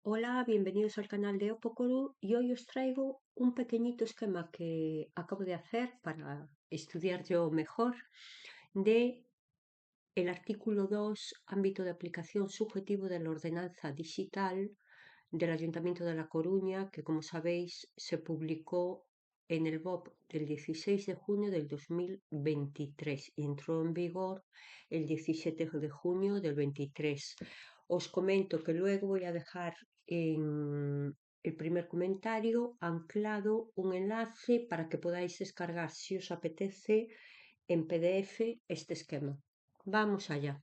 Hola, bienvenidos al canal de Opocoru y hoy os traigo un pequeñito esquema que acabo de hacer para estudiar yo mejor de el artículo 2, ámbito de aplicación subjetivo de la ordenanza digital del Ayuntamiento de La Coruña, que como sabéis se publicó en el BOP del 16 de junio del 2023 y entró en vigor el 17 de junio del 23. Os comento que luego voy a dejar en el primer comentario anclado un enlace para que podáis descargar, si os apetece, en PDF este esquema. Vamos allá.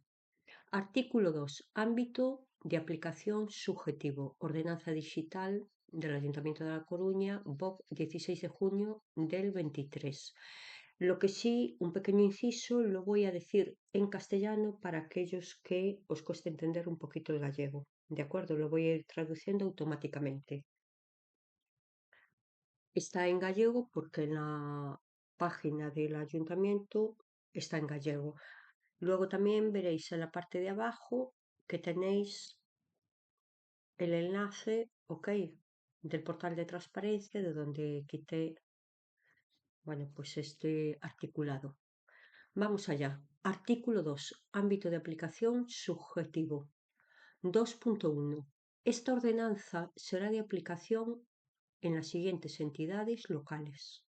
Artículo 2. Ámbito de aplicación subjetivo. Ordenanza digital del Ayuntamiento de La Coruña, BOP 16 de junio del 23. Lo que sí, un pequeño inciso, lo voy a decir en castellano para aquellos que os cueste entender un poquito el gallego. ¿De acuerdo? Lo voy a ir traduciendo automáticamente. Está en gallego porque en la página del ayuntamiento está en gallego. Luego también veréis en la parte de abajo que tenéis el enlace, ok, del portal de transparencia de donde quité, bueno, pues este articulado. Vamos allá. Artículo 2. Ámbito de aplicación subjetivo. 2.1. Esta ordenanza será de aplicación en las siguientes entidades locales.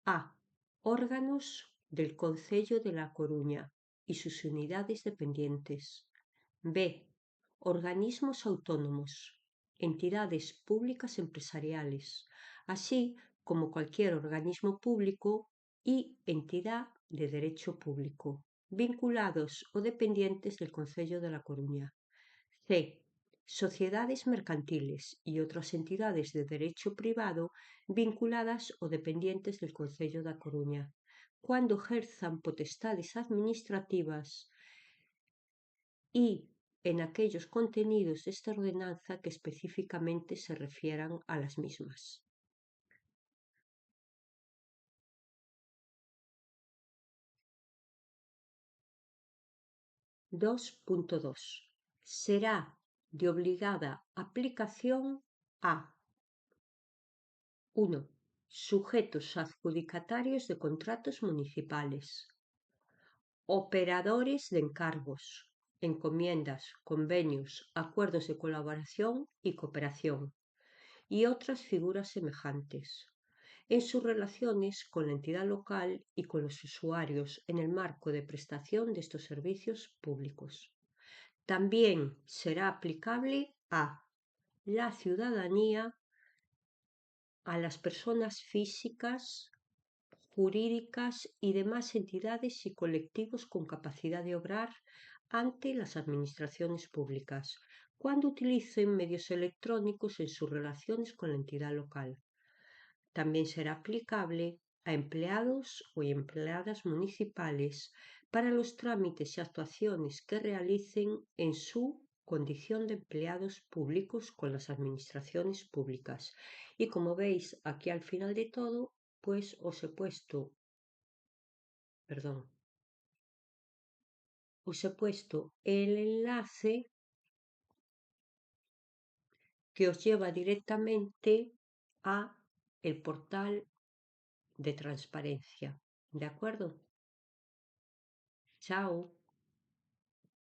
A. Órganos del Concello de La Coruña y sus unidades dependientes. B. Organismos autónomos, entidades públicas empresariales, así como cualquier organismo público y entidad de derecho público, vinculados o dependientes del Concello de La Coruña. C. Sociedades mercantiles y otras entidades de derecho privado vinculadas o dependientes del Concello da Coruña, cuando ejerzan potestades administrativas y en aquellos contenidos de esta ordenanza que específicamente se refieran a las mismas. (2.2) Será de obligada aplicación a 1. Sujetos adjudicatarios de contratos municipales, operadores de encargos, encomiendas, convenios, acuerdos de colaboración y cooperación y otras figuras semejantes en sus relaciones con la entidad local y con los usuarios en el marco de prestación de estos servicios públicos. También será aplicable a la ciudadanía, a las personas físicas, jurídicas y demás entidades y colectivos con capacidad de obrar ante las administraciones públicas, cuando utilicen medios electrónicos en sus relaciones con la entidad local. También será aplicable a empleados o empleadas municipales para los trámites y actuaciones que realicen en su condición de empleados públicos con las administraciones públicas. Y como veis aquí al final de todo, pues os he puesto el enlace que os lleva directamente a el portal de transparencia. ¿De acuerdo? Chao.